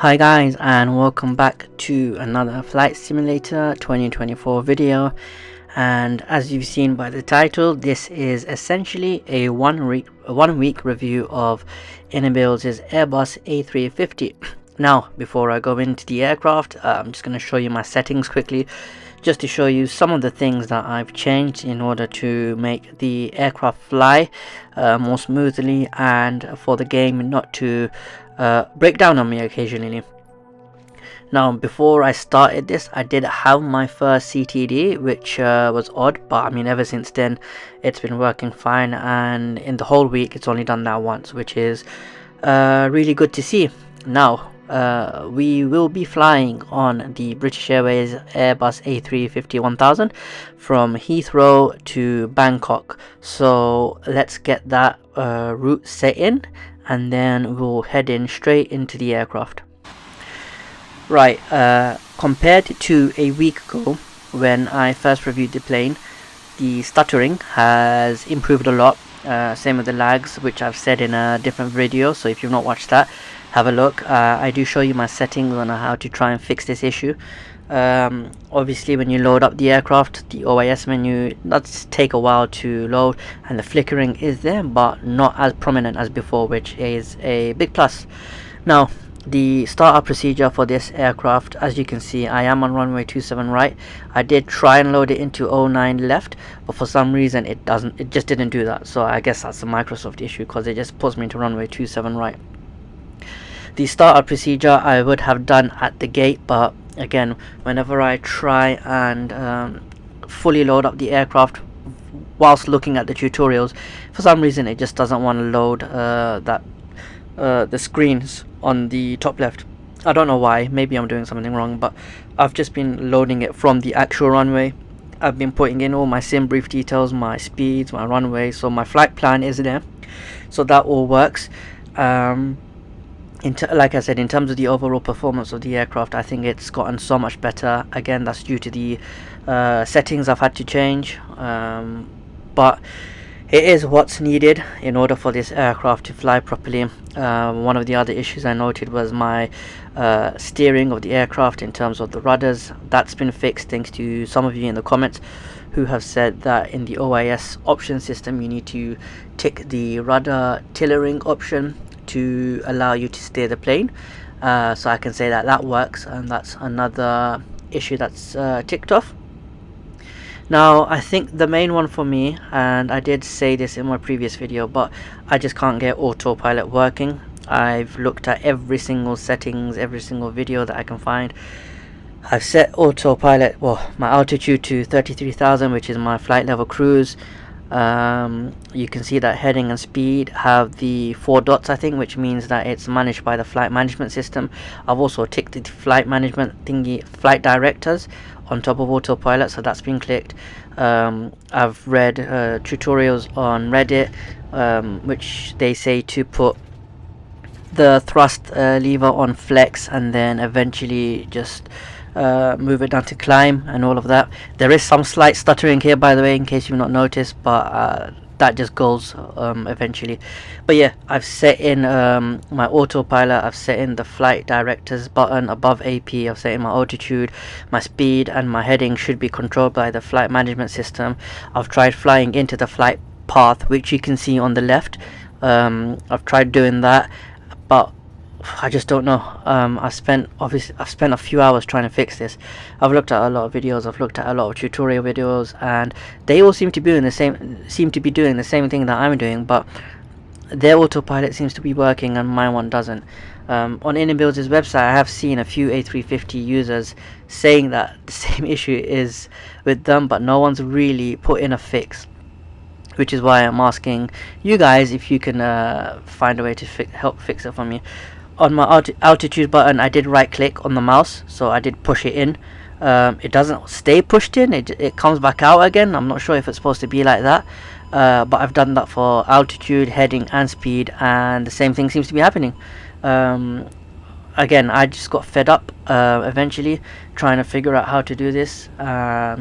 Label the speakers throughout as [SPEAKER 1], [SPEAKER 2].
[SPEAKER 1] Hi guys, and welcome back to another Flight Simulator 2024 video. And as you've seen by the title, this is essentially a one week review of IniBuilds Airbus A350. Now, before I go into the aircraft, I'm just going to show you my settings quickly, just to show you some of the things that I've changed in order to make the aircraft fly more smoothly and for the game not to break down on me occasionally. Now, before I started this, I did have my first CTD, which was odd, but I mean, ever since then it's been working fine, and in the whole week it's only done that once, which is really good to see. Now, we will be flying on the British Airways Airbus A350-1000 from Heathrow to Bangkok. So let's get that route set in, and then we'll head in straight into the aircraft. Right, compared to a week ago when I first reviewed the plane, the stuttering has improved a lot. Same with the lags, which I've said in a different video, so if you've not watched that, have a look. I do show you my settings on how to try and fix this issue. Obviously, when you load up the aircraft, the OIS menu does take a while to load, and the flickering is there, but not as prominent as before, which is a big plus. Now, the startup procedure for this aircraft, as you can see, I am on runway 27 right. I did try and load it into 09 left, but for some reason it just didn't do that. So I guess that's a Microsoft issue, because it just puts me into runway 27 right. The startup procedure I would have done at the gate, but again, whenever I try and fully load up the aircraft whilst looking at the tutorials, for some reason it just doesn't want to load the screens on the top left. I don't know why, maybe I'm doing something wrong, but I've just been loading it from the actual runway. I've been putting in all my sim brief details, my speeds, my runway, so my flight plan is there, so that all works. Like I said, in terms of the overall performance of the aircraft, I think it's gotten so much better. Again, that's due to the settings I've had to change, but it is what's needed in order for this aircraft to fly properly. One of the other issues I noted was my steering of the aircraft in terms of the rudders. That's been fixed thanks to some of you in the comments who have said that in the OIS option system you need to tick the rudder tillering option to allow you to steer the plane. So I can say that that works, and that's another issue that's ticked off. Now, I think the main one for me, and I did say this in my previous video, but I just can't get Autopilot working. I've looked at every single settings, every single video that I can find. I've set Autopilot, well, my altitude to 33,000, which is my flight level cruise. You can see that heading and speed have the 4 dots, I think, which means that it's managed by the flight management system. I've also ticked the flight management thingy, flight directors, on top of Autopilot, so that's been clicked. I've read tutorials on Reddit, which they say to put the thrust lever on flex and then eventually just move it down to climb and all of that. There is some slight stuttering here, by the way, in case you've not noticed, but that just goes eventually. But yeah, I've set in my Autopilot, I've set in the flight directors button above AP, I've set in my altitude, my speed, and my heading should be controlled by the flight management system. I've tried flying into the flight path, which you can see on the left. I've tried doing that, but I just don't know. I've spent a few hours trying to fix this. I've looked at a lot of videos, I've looked at a lot of tutorial videos, and they all seem to be doing the same thing that I'm doing, but their Autopilot seems to be working and my one doesn't. On IniBuilds' website, I have seen a few A350 users saying that the same issue is with them, but no one's really put in a fix, which is why I'm asking you guys if you can find a way to help fix it for me. On my altitude button, I did right click on the mouse, so I did push it in. It doesn't stay pushed in, it comes back out again. I'm not sure if it's supposed to be like that, but I've done that for altitude, heading, and speed, and the same thing seems to be happening. Again, I just got fed up eventually trying to figure out how to do this.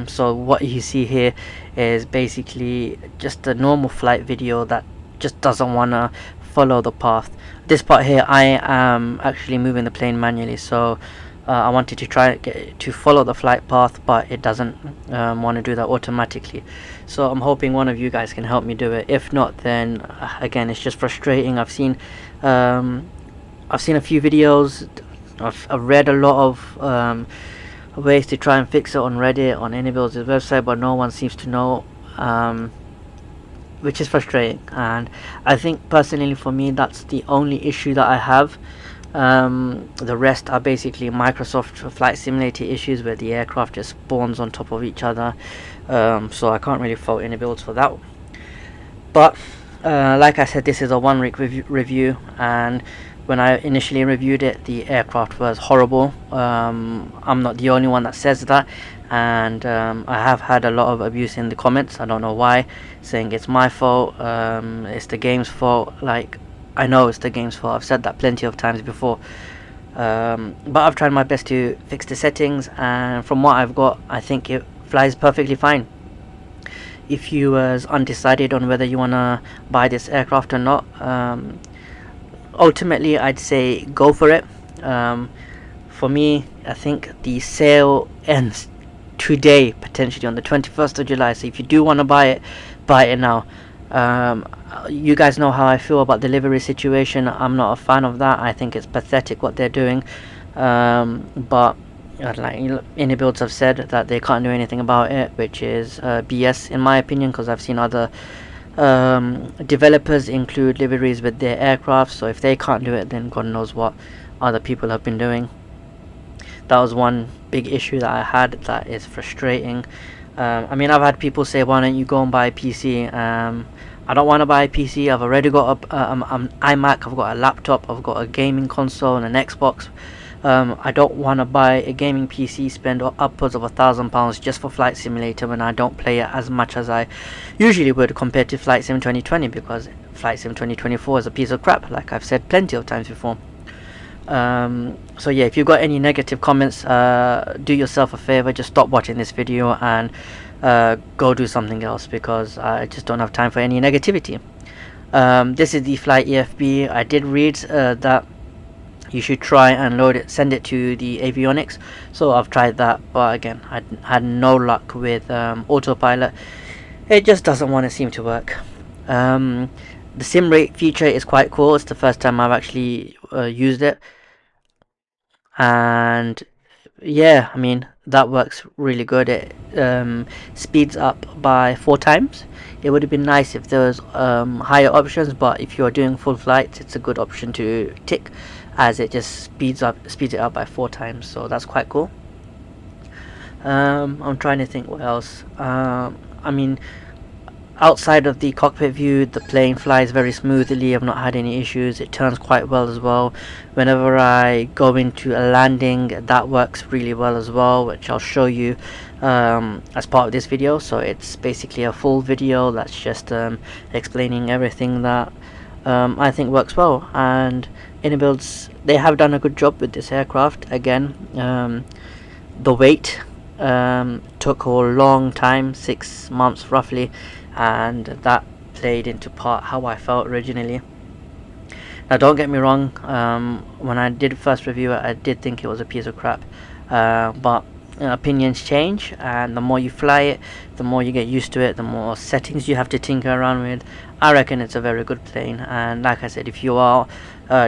[SPEAKER 1] So what you see here is basically just a normal flight video that just doesn't want to follow the path. This part here, I am actually moving the plane manually, so I wanted to try to follow the flight path, but it doesn't want to do that automatically. So I'm hoping one of you guys can help me do it. If not, then again, it's just frustrating. I've seen a few videos. I've read a lot of ways to try and fix it on Reddit, on IniBuilds website, but no one seems to know, which is frustrating. And I think personally for me, that's the only issue that I have. The rest are basically Microsoft Flight Simulator issues where the aircraft just spawns on top of each other, so I can't really fault IniBuilds for that. But like I said, this is a 1 week review, and when I initially reviewed it, the aircraft was horrible. I'm not the only one that says that, and I have had a lot of abuse in the comments. I don't know why, saying it's my fault, it's the game's fault. Like, I know it's the game's fault. I've said that plenty of times before, but I've tried my best to fix the settings, and from what I've got, I think it flies perfectly fine. If you was undecided on whether you wanna buy this aircraft or not, ultimately I'd say go for it. For me, I think the sale ends today, potentially on the 21st of July, so if you do want to buy it now. You guys know how I feel about the delivery situation. I'm not a fan of that. I think it's pathetic what they're doing, but like IniBuilds have said that they can't do anything about it, which is BS in my opinion, because I've seen other developers include liveries with their aircraft, so if they can't do it, then God knows what other people have been doing. That was one big issue that I had that is frustrating. I mean, I've had people say, why don't you go and buy a PC? I don't want to buy a PC. I've already got an iMac, I've got a laptop, I've got a gaming console and an Xbox. I don't want to buy a gaming PC, spend upwards of £1,000 just for Flight Simulator when I don't play it as much as I usually would compared to Flight Sim 2020, because Flight Sim 2024 is a piece of crap, like I've said plenty of times before. So yeah, if you've got any negative comments, do yourself a favor, just stop watching this video and go do something else, because I just don't have time for any negativity. This is the Flight EFB. I did read that you should try and load it, send it to the avionics, so I've tried that, but again, I had no luck with Autopilot. It just doesn't want to seem to work. The sim rate feature is quite cool. It's the first time I've actually used it, and yeah, I mean, that works really good. It speeds up by 4 times. It would have been nice if there was higher options, but if you're doing full flights, it's a good option to tick, as it just speeds it up by 4 times, so that's quite cool. I'm trying to think what else. I mean, outside of the cockpit view, the plane flies very smoothly. I've not had any issues. It turns quite well as well. Whenever I go into a landing, that works really well as well, which I'll show you as part of this video. So it's basically a full video that's just explaining everything that I think works well. And IniBuilds, they have done a good job with this aircraft. Again, the wait took a long time, 6 months roughly, and that played into part how I felt originally. Now don't get me wrong, when I did first review it, I did think it was a piece of crap, but opinions change, and the more you fly it, the more you get used to it, the more settings you have to tinker around with. I reckon it's a very good plane, and like I said, if you are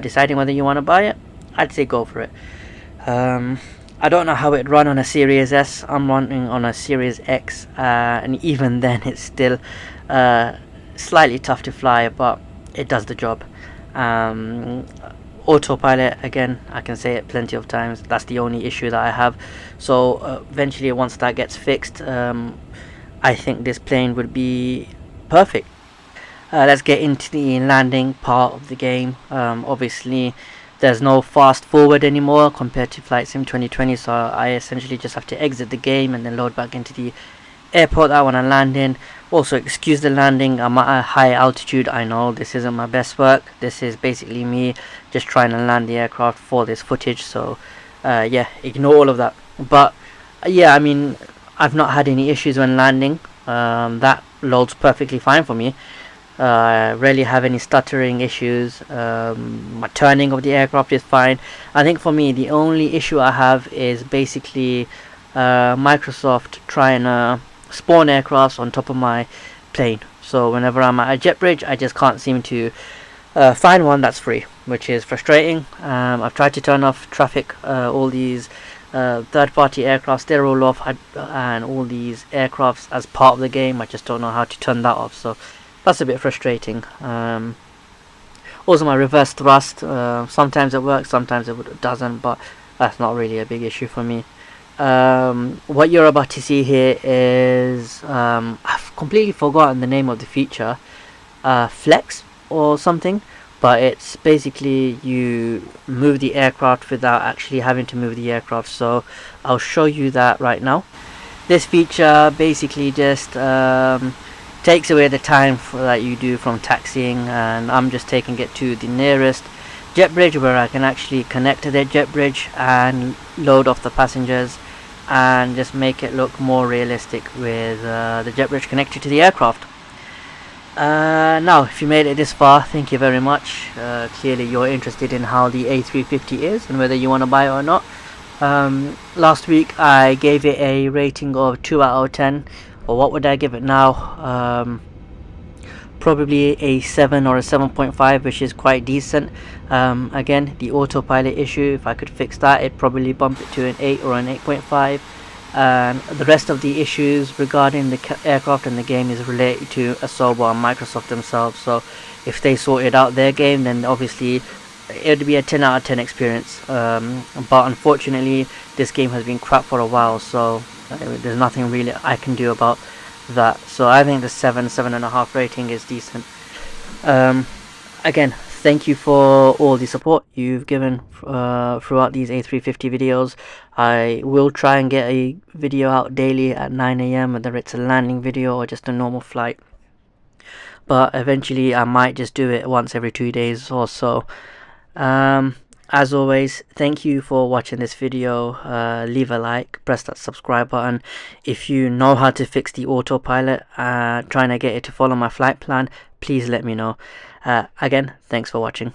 [SPEAKER 1] deciding whether you want to buy it, I'd say go for it. I don't know how it run on a Series S. I'm running on a Series X, and even then it's still slightly tough to fly, but it does the job. Autopilot, again, I can say it plenty of times, that's the only issue that I have. So eventually, once that gets fixed, I think this plane would be perfect. Let's get into the landing part of the game. Obviously, there's no fast forward anymore compared to Flight Sim 2020, so I essentially just have to exit the game and then load back into the airport that I want to land in. Also, excuse the landing, I'm at a high altitude. I know this isn't my best work. This is basically me just trying to land the aircraft for this footage, so yeah, ignore all of that. But yeah, I mean, I've not had any issues when landing. That loads perfectly fine for me. I rarely have any stuttering issues. My turning of the aircraft is fine. I think for me the only issue I have is basically Microsoft trying to spawn aircrafts on top of my plane. So whenever I'm at a jet bridge, I just can't seem to find one that's free, which is frustrating. I've tried to turn off traffic, all these third-party aircrafts, they're all off, and all these aircrafts as part of the game. I just don't know how to turn that off, so that's a bit frustrating. Also, my reverse thrust, sometimes it works, sometimes it doesn't, but that's not really a big issue for me. What you're about to see here is, I've completely forgotten the name of the feature, Flex or something, but it's basically you move the aircraft without actually having to move the aircraft. So I'll show you that right now. This feature basically just takes away the time that you do from taxiing, and I'm just taking it to the nearest jet bridge where I can actually connect to that jet bridge and load off the passengers and just make it look more realistic with the jet bridge connected to the aircraft. Now, if you made it this far, thank you very much. Clearly you're interested in how the A350 is and whether you want to buy it or not. Last week I gave it a rating of 2 out of 10. Or what would I give it now? Probably a 7 or a 7.5, which is quite decent. Again, the autopilot issue, if I could fix that, it'd probably bump it to an 8 or an 8.5. And the rest of the issues regarding the aircraft and the game is related to Asobo and Microsoft themselves. So if they sorted out their game, then obviously it would be a 10 out of 10 experience. But unfortunately, this game has been crap for a while, so there's nothing really I can do about that. So I think the 7.5 rating is decent. Again, thank you for all the support you've given throughout these A350 videos. I will try and get a video out daily at 9 AM, whether it's a landing video or just a normal flight. But eventually I might just do it once every 2 days or so. As always, thank you for watching this video. Leave a like, press that subscribe button. If you know how to fix the autopilot, trying to get it to follow my flight plan, please let me know. Again, thanks for watching.